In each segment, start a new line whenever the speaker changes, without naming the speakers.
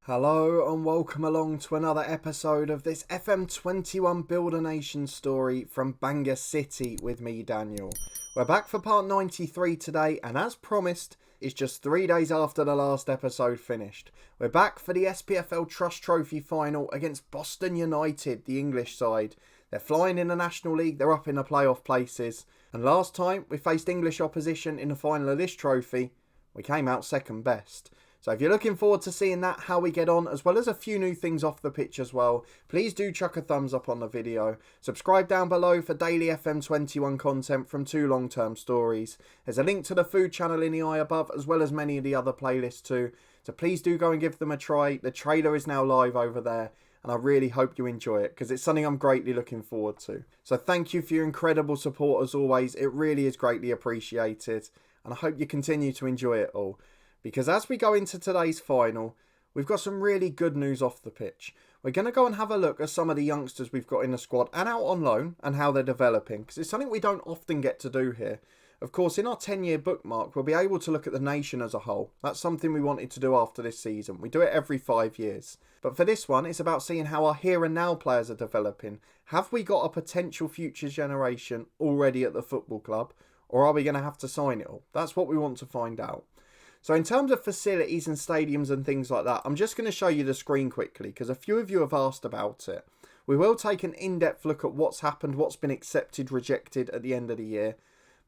Hello and welcome along to another episode of this FM21 Build a Nation story from Bangor City with me, Daniel. We're back for part 93 today, and as promised, it's just 3 days after the last episode finished. We're back for the SPFL Trophy final against Boston United, the English side. They're flying in the National League, they're up in the playoff places, and last time we faced English opposition in the final of this trophy, we came out second best. So if you're looking forward to seeing that, how we get on, as well as a few new things off the pitch as well, please do chuck a thumbs up on the video. Subscribe down below for daily FM21 content from 2 long-term stories. There's a link to the food channel in the eye above, as well as many of the other playlists too. So please do go and give them a try. The trailer is now live over there, and I really hope you enjoy it, because it's something I'm greatly looking forward to. So thank you for your incredible support as always. It really is greatly appreciated, and I hope you continue to enjoy it all. Because as we go into today's final, we've got some really good news off the pitch. We're going to go and have a look at some of the youngsters we've got in the squad and out on loan and how they're developing. Because it's something we don't often get to do here. Of course, in our 10-year bookmark, we'll be able to look at the nation as a whole. That's something we wanted to do after this season. We do it every 5 years. But for this one, it's about seeing how our here and now players are developing. Have we got a potential future generation already at the football club? Or are we going to have to sign it all? That's what we want to find out. So in terms of facilities and stadiums and things like that, I'm just going to show you the screen quickly because a few of you have asked about it. We will take an in-depth look at what's happened, what's been accepted, rejected at the end of the year.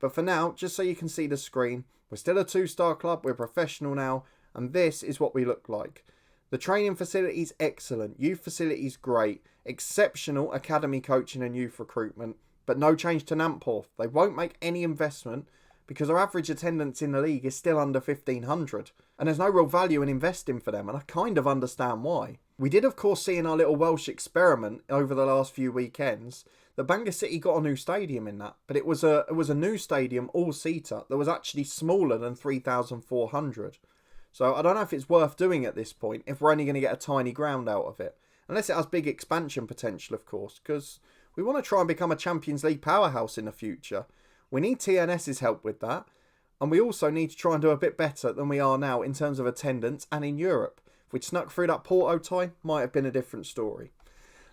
But for now, just so you can see the screen, we're still a 2-star club, we're professional now, and this is what we look like. The training facilities, excellent. Youth facilities, great. Exceptional academy coaching and youth recruitment, but no change to Namporth. They won't make any investment because our average attendance in the league is still under 1,500. And there's no real value in investing for them, and I kind of understand why. We did of course see in our little Welsh experiment over the last few weekends that Bangor City got a new stadium in that, but it was a new stadium, all-seater, that was actually smaller than 3,400. So I don't know if it's worth doing at this point if we're only going to get a tiny ground out of it. Unless it has big expansion potential, of course, because we want to try and become a Champions League powerhouse in the future. We need TNS's help with that, and we also need to try and do a bit better than we are now in terms of attendance and in Europe. If we'd snuck through that Porto tie, might have been a different story.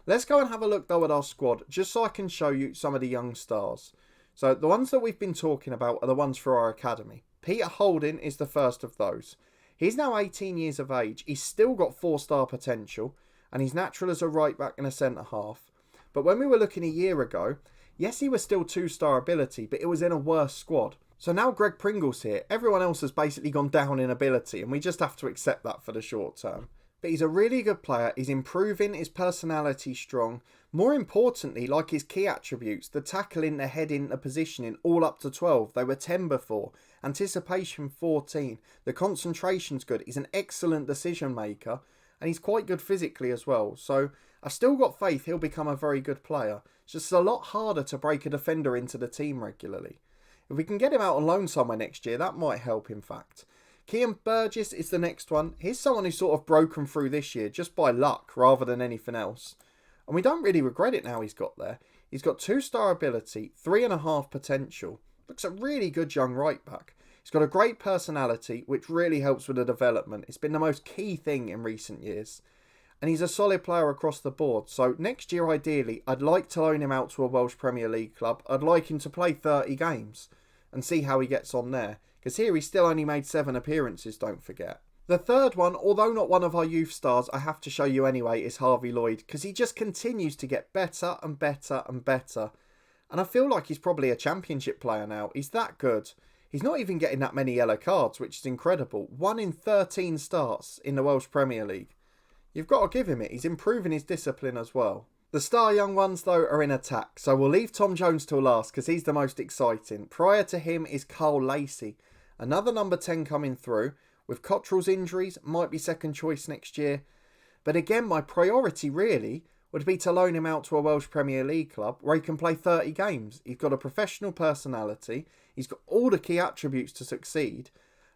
Let's go and have a look though at our squad, just so I can show you some of the young stars. So the ones that we've been talking about are the ones for our academy. Peter Holding is the first of those. He's now 18 years of age, he's still got 4-star potential, and he's natural as a right back and a centre half. But when we were looking a year ago, yes, he was still 2-star ability, but it was in a worse squad. So now Greg Pringle's here. Everyone else has basically gone down in ability, and we just have to accept that for the short term. But he's a really good player. He's improving, his personality strong. More importantly, like his key attributes, the tackling, the heading, the positioning, all up to 12. They were 10 before. Anticipation 14. The concentration's good. He's an excellent decision maker, and he's quite good physically as well. So I've still got faith he'll become a very good player. It's just a lot harder to break a defender into the team regularly. If we can get him out on loan somewhere next year, that might help in fact. Kian Burgess is the next one. He's someone who's sort of broken through this year just by luck rather than anything else. And we don't really regret it now he's got there. He's got 2-star ability, 3.5 potential. Looks a really good young right back. He's got a great personality, which really helps with the development. It's been the most key thing in recent years. And he's a solid player across the board. So next year, ideally, I'd like to loan him out to a Welsh Premier League club. I'd like him to play 30 games and see how he gets on there. Because here he's still only made 7 appearances, don't forget. The third one, although not one of our youth stars, I have to show you anyway, is Harvey Lloyd. Because he just continues to get better and better and better. And I feel like he's probably a championship player now. He's that good. He's not even getting that many yellow cards, which is incredible. 1 in 13 starts in the Welsh Premier League. You've got to give him it. He's improving his discipline as well. The star young ones, though, are in attack. So we'll leave Tom Jones till last because he's the most exciting. Prior to him is Carl Lacey. Another number 10 coming through. With Cottrell's injuries, might be second choice next year. But again, my priority really would be to loan him out to a Welsh Premier League club where he can play 30 games. He's got a professional personality. He's got all the key attributes to succeed.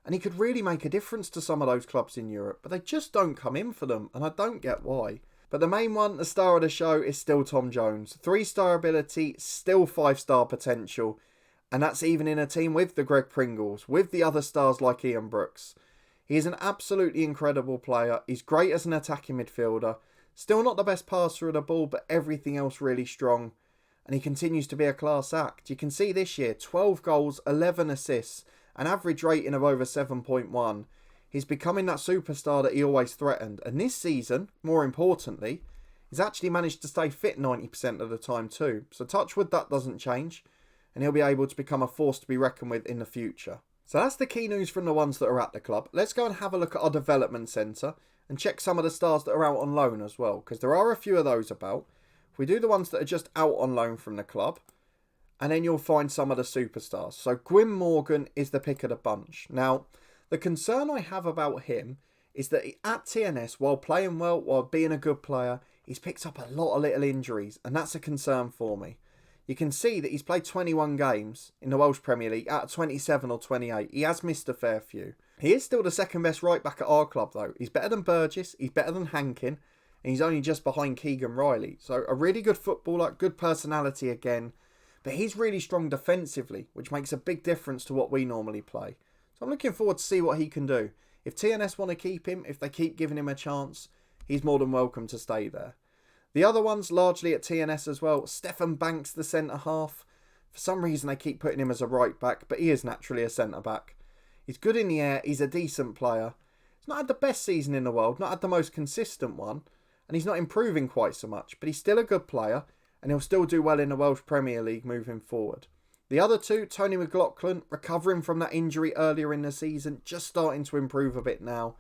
And he could really make a difference to some of those clubs in Europe. But they just don't come in for them. And I don't get why. But the main one, the star of the show, is still Tom Jones. 3-star ability, still 5-star potential. And that's even in a team with the Greg Pringles, with the other stars like Ian Brooks. He is an absolutely incredible player. He's great as an attacking midfielder. Still not the best passer of the ball, but everything else really strong. And he continues to be a class act. You can see this year, 12 goals, 11 assists, an average rating of over 7.1. He's becoming that superstar that he always threatened. And this season, more importantly, he's actually managed to stay fit 90% of the time too. So touch wood, that doesn't change. And he'll be able to become a force to be reckoned with in the future. So that's the key news from the ones that are at the club. Let's go and have a look at our development centre and check some of the stars that are out on loan as well, because there are a few of those about. If we do the ones that are just out on loan from the club, and then you'll find some of the superstars. So Gwyn Morgan is the pick of the bunch. Now, the concern I have about him is that at TNS, while playing well, while being a good player, he's picked up a lot of little injuries, and that's a concern for me. You can see that he's played 21 games in the Welsh Premier League out of 27 or 28. He has missed a fair few. He is still the second best right back at our club though. He's better than Burgess, he's better than Hankin, and he's only just behind Keegan Riley. So a really good footballer, good personality again. But he's really strong defensively, which makes a big difference to what we normally play. So I'm looking forward to see what he can do. If TNS want to keep him, if they keep giving him a chance, he's more than welcome to stay there. The other ones, largely at TNS as well. Stefan Banks, the centre-half. For some reason, they keep putting him as a right-back, but he is naturally a centre-back. He's good in the air. He's a decent player. He's not had the best season in the world, not had the most consistent one, and he's not improving quite so much, but he's still a good player, and he'll still do well in the Welsh Premier League moving forward. The other two, Tony McLaughlin, recovering from that injury earlier in the season, just starting to improve a bit now.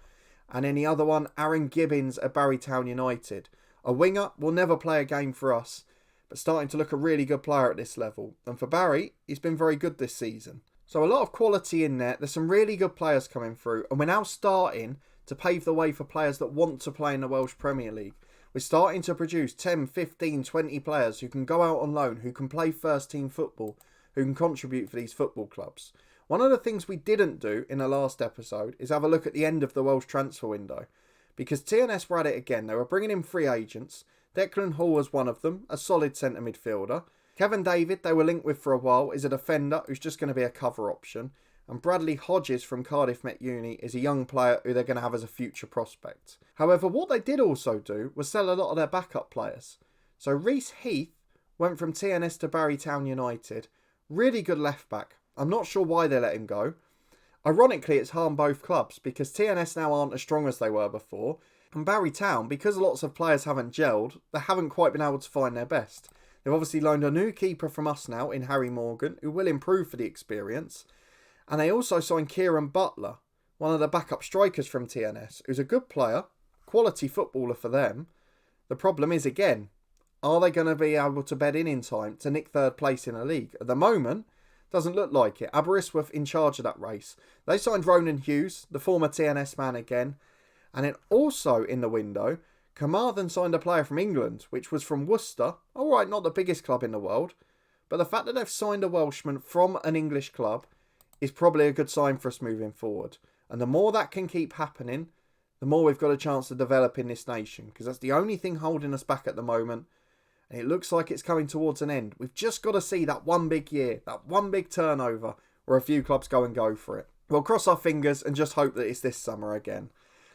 And then the other one, Aaron Gibbons at Barrytown United. A winger, will never play a game for us, but starting to look a really good player at this level. And for Barry, he's been very good this season. So a lot of quality in there. There's some really good players coming through. And we're now starting to pave the way for players that want to play in the Welsh Premier League. We're starting to produce 10, 15, 20 players who can go out on loan, who can play first team football, who can contribute for these football clubs. One of the things we didn't do in the last episode is have a look at the end of the Welsh transfer window. Because TNS were at it again. They were bringing in free agents. Declan Hall was one of them, a solid centre midfielder. Kevin David, they were linked with for a while, is a defender who's just going to be a cover option. And Bradley Hodges from Cardiff Met Uni is a young player who they're going to have as a future prospect. However, what they did also do was sell a lot of their backup players. So Reece Heath went from TNS to Barrytown United. Really good left back. I'm not sure why they let him go. Ironically, it's harmed both clubs because TNS now aren't as strong as they were before. And Barrytown, because lots of players haven't gelled, they haven't quite been able to find their best. They've obviously loaned a new keeper from us now in Harry Morgan, who will improve for the experience. And they also signed Kieran Butler, one of the backup strikers from TNS, who's a good player, quality footballer for them. The problem is, again, are they going to be able to bed in time to nick third place in a league? At the moment, doesn't look like it. Aberystwyth in charge of that race. They signed Ronan Hughes, the former TNS man again. And then also in the window, Carmarthen signed a player from England, which was from Worcester. Alright, not the biggest club in the world. But the fact that they've signed a Welshman from an English club is probably a good sign for us moving forward. And the more that can keep happening, the more we've got a chance to develop in this nation. Because that's the only thing holding us back at the moment. And it looks like it's coming towards an end. We've just got to see that one big year, that one big turnover, where a few clubs go and go for it. We'll cross our fingers and just hope that it's this summer again.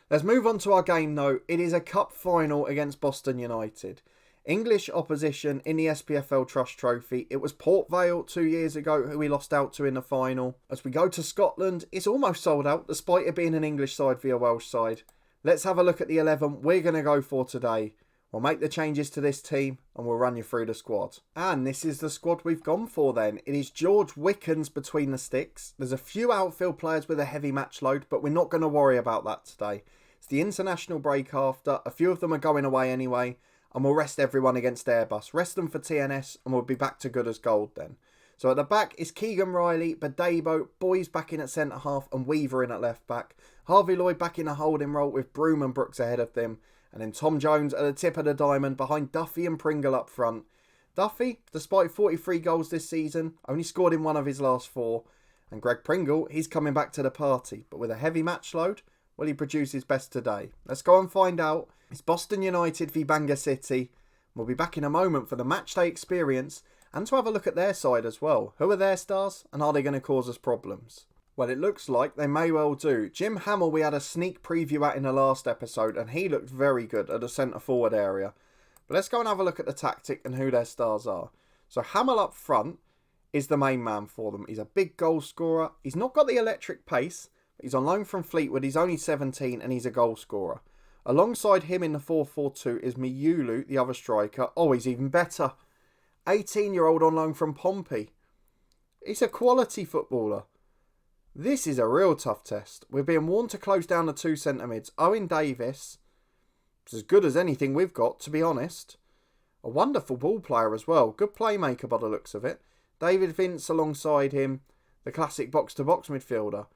Let's move on to our game though. It is a cup final against Boston United. English opposition in the SPFL Trophy. It was Port Vale 2 years ago who we lost out to in the final. As we go to Scotland, it's almost sold out despite it being an English side via Welsh side. Let's have a look at the 11 we're going to go for today. We'll make the changes to this team and we'll run you through the squad. And this is the squad we've gone for then. It is George Wickens between the sticks. There's a few outfield players with a heavy match load, but we're not going to worry about that today. It's the international break after. A few of them are going away anyway. And we'll rest everyone against Airbus. Rest them for TNS and we'll be back to good as gold then. So at the back is Keegan Riley, Badebo, Boys back in at centre-half and Weaver in at left-back. Harvey Lloyd back in a holding role with Broom and Brooks ahead of them. And then Tom Jones at the tip of the diamond behind Duffy and Pringle up front. Duffy, despite 43 goals this season, only scored in one of his last 4. And Greg Pringle, he's coming back to the party. But with a heavy match load, will he produce his best today? Let's go and find out. It's Boston United v Bangor City. We'll be back in a moment for the matchday experience and to have a look at their side as well. Who are their stars and are they going to cause us problems? Well, it looks like they may well do. Jim Hamill we had a sneak preview at in the last episode, and he looked very good at the centre forward area. But let's go and have a look at the tactic and who their stars are. So Hamill up front is the main man for them. He's a big goal scorer. He's not got the electric pace, but he's on loan from Fleetwood. He's only 17 and he's a goal scorer. Alongside him in the 4-4-2 is Miyulu, the other striker. Oh, he's even better. 18-year-old on loan from Pompey. He's a quality footballer. This is a real tough test. We're being warned to close down the two centre mids. Owen Davies is as good as anything we've got, to be honest. A wonderful ball player as well. Good playmaker by the looks of it. David Vince alongside him, the classic box-to-box midfielder.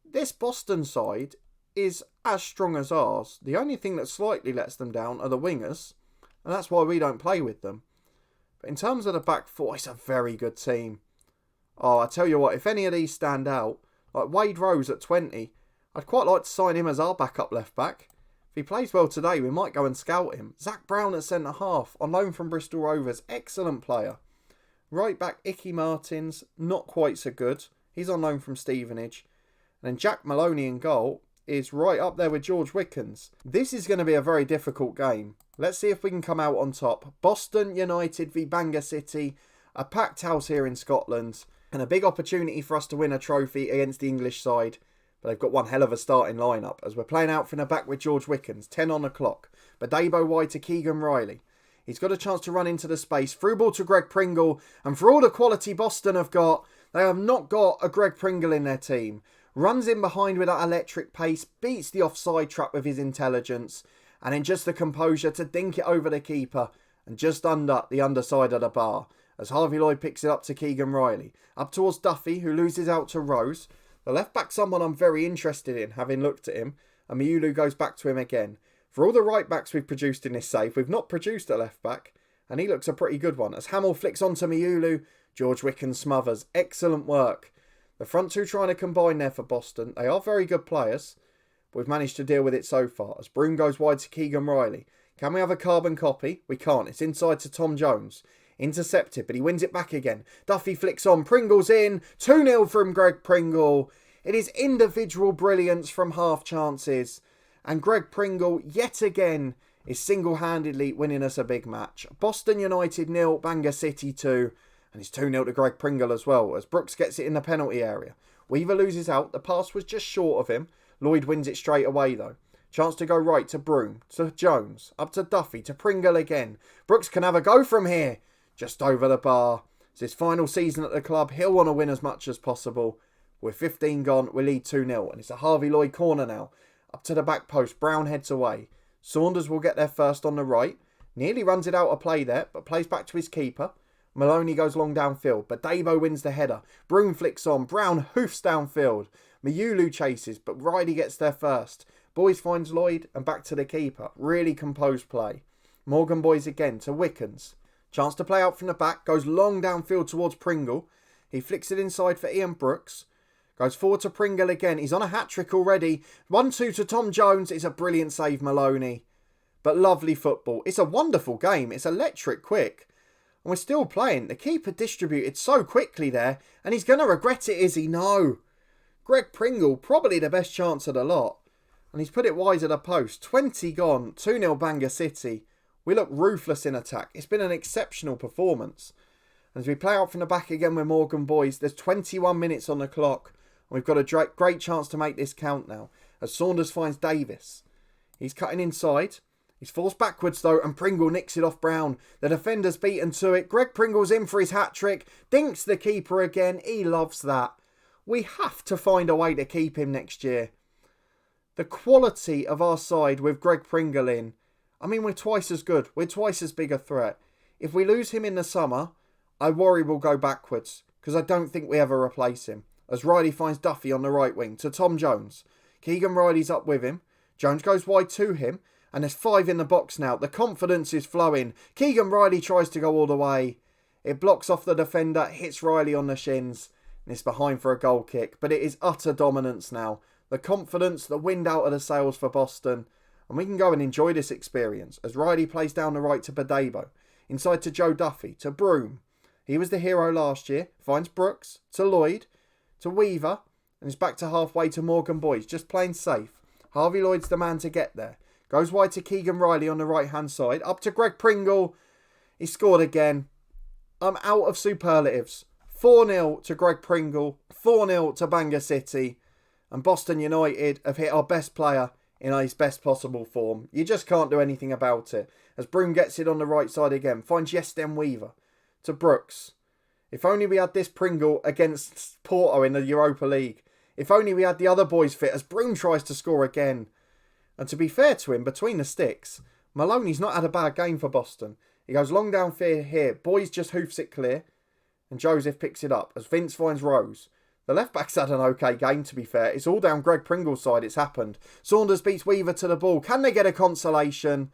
This Boston side is as strong as ours. The only thing that slightly lets them down are the wingers, and that's why we don't play with them. But in terms of the back four, it's a very good team. Oh, I tell you what, if any of these stand out, like Wade Rose at 20, I'd quite like to sign him as our backup left back. If he plays well today, we might go and scout him. Zach Brown at centre half, on loan from Bristol Rovers, excellent player. Right back, Icky Martins, not quite so good. He's on loan from Stevenage. And then Jack Maloney in goal is right up there with George Wickens. This is going to be a very difficult game. Let's see if we can come out on top. Boston United v Bangor City, a packed house here in Scotland, and a big opportunity for us to win a trophy against the English side. But they've got one hell of a starting lineup as we're playing out from the back with George Wickens, 10 on the clock. Badebo wide to Keegan Riley. He's got a chance to run into the space. Through ball to Greg Pringle. And for all the quality Boston have got, they have not got a Greg Pringle in their team. Runs in behind with that electric pace. Beats the offside trap with his intelligence. And then just the composure to dink it over the keeper. And just under the underside of the bar. As Harvey Lloyd picks it up to Keegan Riley. Up towards Duffy, who loses out to Rose. The left back, someone I'm very interested in, having looked at him. And Miyulu goes back to him again. For all the right backs we've produced in this save, we've not produced a left back. And he looks a pretty good one. As Hamill flicks onto Miyulu, George Wickens smothers. Excellent work. The front two trying to combine there for Boston. They are very good players. But we've managed to deal with it so far. As Broom goes wide to Keegan Riley. Can we have a carbon copy? We can't. It's inside to Tom Jones. Intercepted, but he wins it back again. Duffy flicks on. Pringle's in. 2-0 from Greg Pringle. It is individual brilliance from half chances. And Greg Pringle, yet again, is single-handedly winning us a big match. Boston United 0, Bangor City 2. And it's 2-0 to Greg Pringle as well, as Brooks gets it in the penalty area. Weaver loses out. The pass was just short of him. Lloyd wins it straight away, though. Chance to go right to Broom, to Jones, up to Duffy, to Pringle again. Brooks can have a go from here. Just over the bar. It's his final season at the club. He'll want to win as much as possible. With 15 gone, we lead 2-0. And it's a Harvey Lloyd corner now. Up to the back post. Brown heads away. Saunders will get there first on the right. Nearly runs it out of play there, but plays back to his keeper. Maloney goes long downfield, but Davo wins the header. Broom flicks on. Brown hoofs downfield. Miyulu chases, but Riley gets there first. Boys finds Lloyd and back to the keeper. Really composed play. Morgan Boys again to Wickens. Chance to play out from the back. Goes long downfield towards Pringle. He flicks it inside for Ian Brooks. Goes forward to Pringle again. He's on a hat-trick already. 1-2 to Tom Jones. It's a brilliant save, Maloney. But lovely football. It's a wonderful game. It's electric quick. And we're still playing. The keeper distributed so quickly there. And he's going to regret it, is he? No. Greg Pringle, probably the best chance of the lot. And he's put it wide of the post. 20 gone. 2-0 Bangor City. We look ruthless in attack. It's been an exceptional performance. And as we play out from the back again with Morgan Boys, there's 21 minutes on the clock. And we've got a great chance to make this count now. As Saunders finds Davis. He's cutting inside. He's forced backwards though, and Pringle nicks it off Brown. The defender's beaten to it. Greg Pringle's in for his hat-trick. Dinks the keeper again. He loves that. We have to find a way to keep him next year. The quality of our side with Greg Pringle in. I mean, we're twice as good. We're twice as big a threat. If we lose him in the summer, I worry we'll go backwards. Because I don't think we ever replace him. As Riley finds Duffy on the right wing to Tom Jones. Keegan Riley's up with him. Jones goes wide to him. And there's 5 in the box now. The confidence is flowing. Keegan Riley tries to go all the way. It blocks off the defender. Hits Riley on the shins. And it's behind for a goal kick. But it is utter dominance now. The confidence, the wind out of the sails for Boston. And we can go and enjoy this experience. As Riley plays down the right to Badebo. Inside to Joe Duffy. To Broom. He was the hero last year. Finds Brooks. To Lloyd. To Weaver. And it's back to halfway to Morgan Boys, just playing safe. Harvey Lloyd's the man to get there. Goes wide to Keegan Riley on the right-hand side. Up to Greg Pringle. He scored again. I'm out of superlatives. 4-0 to Greg Pringle. 4-0 to Bangor City. And Boston United have hit our best player in his best possible form. You just can't do anything about it. As Broom gets it on the right side again. Finds Yesden Weaver to Brooks. If only we had this Pringle against Porto in the Europa League. If only we had the other boys fit as Broom tries to score again. And to be fair to him, between the sticks, Maloney's not had a bad game for Boston. He goes long down here. Boys just hoofs it clear. And Joseph picks it up as Vince finds Rose. The left-back's had an okay game, to be fair. It's all down Greg Pringle's side. It's happened. Saunders beats Weaver to the ball. Can they get a consolation?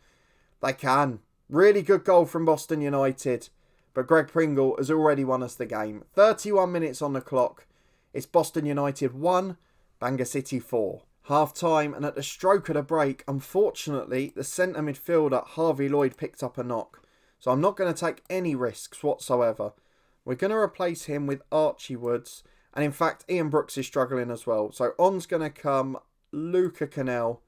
They can. Really good goal from Boston United. But Greg Pringle has already won us the game. 31 minutes on the clock. It's Boston United 1, Bangor City 4. Half-time, and at the stroke of the break, unfortunately, the centre midfielder Harvey Lloyd picked up a knock. So I'm not going to take any risks whatsoever. We're going to replace him with Archie Woods. And in fact, Ian Brooks is struggling as well. So on's going to come Luca Cannell.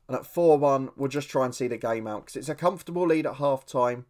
And at 4-1, we'll just try and see the game out. Because it's a comfortable lead at half-time.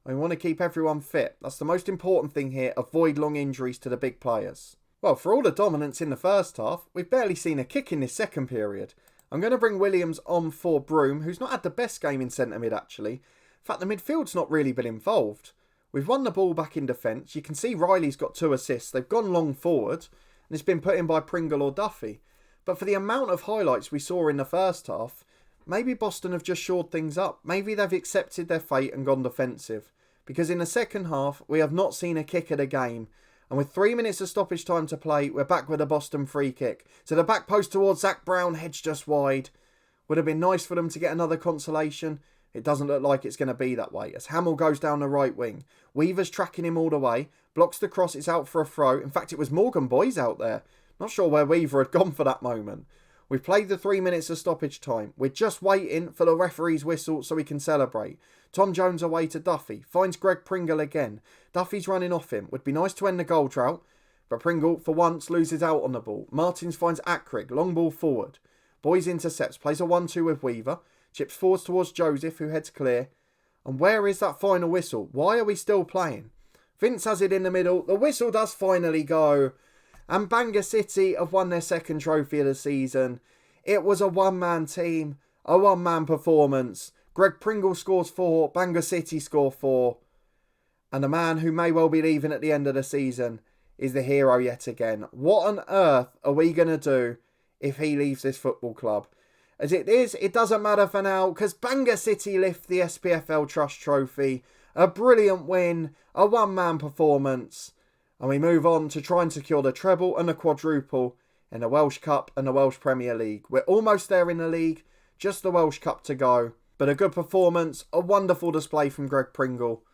We want to keep everyone fit. That's the most important thing here. Avoid long injuries to the big players. Well, for all the dominance in the first half, we've barely seen a kick in this second period. I'm going to bring Williams on for Broom, who's not had the best game in centre mid actually. In fact, the midfield's not really been involved. We've won the ball back in defence. You can see Riley's got 2 assists. They've gone long forward, and it's been put in by Pringle or Duffy. But for the amount of highlights we saw in the first half, maybe Boston have just shored things up. Maybe they've accepted their fate and gone defensive. Because in the second half, we have not seen a kick of the game. And with 3 minutes of stoppage time to play, we're back with a Boston free kick. To the back post towards Zach Brown, heads just wide. Would have been nice for them to get another consolation. It doesn't look like it's going to be that way. As Hamill goes down the right wing. Weaver's tracking him all the way. Blocks the cross, it's out for a throw. In fact, it was Morgan Boys out there. Not sure where Weaver had gone for that moment. We've played the 3 minutes of stoppage time. We're just waiting for the referee's whistle so we can celebrate. Tom Jones away to Duffy. Finds Greg Pringle again. Duffy's running off him. Would be nice to end the goal drought. But Pringle, for once, loses out on the ball. Martins finds Ackrig. Long ball forward. Boys intercepts. Plays a 1-2 with Weaver. Chips forwards towards Joseph, who heads clear. And where is that final whistle? Why are we still playing? Vince has it in the middle. The whistle does finally go. And Bangor City have won their second trophy of the season. It was a one-man team. A one-man performance. Greg Pringle scores 4. Bangor City score 4. And the man who may well be leaving at the end of the season is the hero yet again. What on earth are we going to do if he leaves this football club? As it is, it doesn't matter for now because Bangor City lift the SPFL Trust Trophy. A brilliant win. A one-man performance. And we move on to try and secure the treble and the quadruple in the Welsh Cup and the Welsh Premier League. We're almost there in the league. Just the Welsh Cup to go. But a good performance, a wonderful display from Greg Pringle,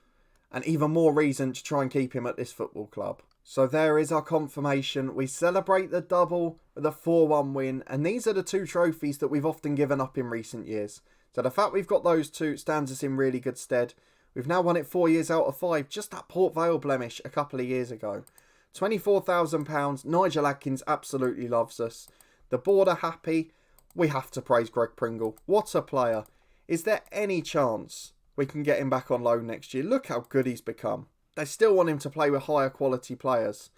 and even more reason to try and keep him at this football club. So there is our confirmation. We celebrate the double with a 4-1 win, and these are the 2 trophies that we've often given up in recent years. So the fact we've got those 2 stands us in really good stead. We've now won it 4 years out of 5, just that Port Vale blemish a couple of years ago. £24,000, Nigel Adkins absolutely loves us. The board are happy. We have to praise Greg Pringle. What a player. Is there any chance we can get him back on loan next year? Look how good he's become. They still want him to play with higher quality players.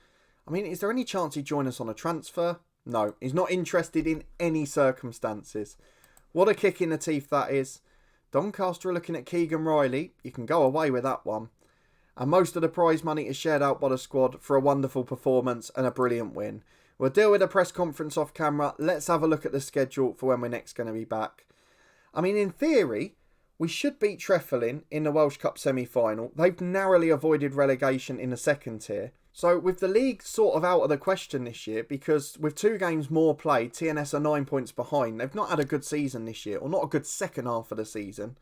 I mean, is there any chance he'd join us on a transfer? No, he's not interested in any circumstances. What a kick in the teeth that is. Doncaster are looking at Keegan Riley. You can go away with that one. And most of the prize money is shared out by the squad for a wonderful performance and a brilliant win. We'll deal with a press conference off camera. Let's have a look at the schedule for when we're next going to be back. I mean, in theory, we should beat Treffelin in the Welsh Cup semi-final. They've narrowly avoided relegation in the second tier. So with the league sort of out of the question this year, because with 2 games more played, TNS are 9 points behind. They've not had a good season this year, or not a good second half of the season.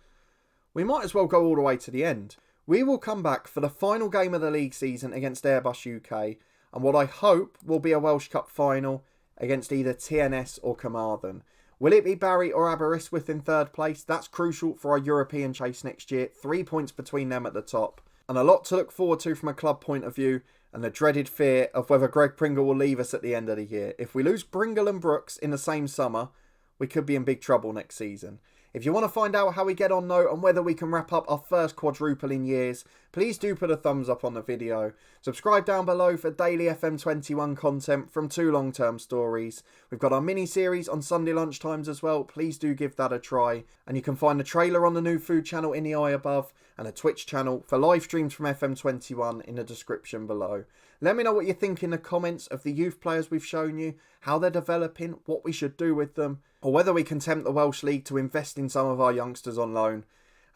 We might as well go all the way to the end. We will come back for the final game of the league season against Airbus UK, and what I hope will be a Welsh Cup final against either TNS or Carmarthen. Will it be Barry or Aberystwyth in third place? That's crucial for our European chase next year. 3 points between them at the top. and a lot to look forward to from a club point of view, and the dreaded fear of whether Greg Pringle will leave us at the end of the year. If we lose Pringle and Brooks in the same summer, we could be in big trouble next season. If you want to find out how we get on though and whether we can wrap up our first quadruple in years, please do put a thumbs up on the video. Subscribe down below for daily FM21 content from 2 long-term stories. We've got our mini-series on Sunday lunchtimes as well. Please do give that a try. And you can find the trailer on the new food channel in the eye above and a Twitch channel for live streams from FM21 in the description below. Let me know what you think in the comments of the youth players we've shown you, how they're developing, what we should do with them, or whether we can tempt the Welsh League to invest in some of our youngsters on loan.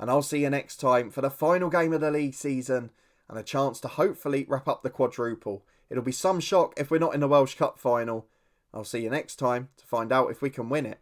And I'll see you next time for the final game of the league season and a chance to hopefully wrap up the quadruple. It'll be some shock if we're not in the Welsh Cup final. I'll see you next time to find out if we can win it.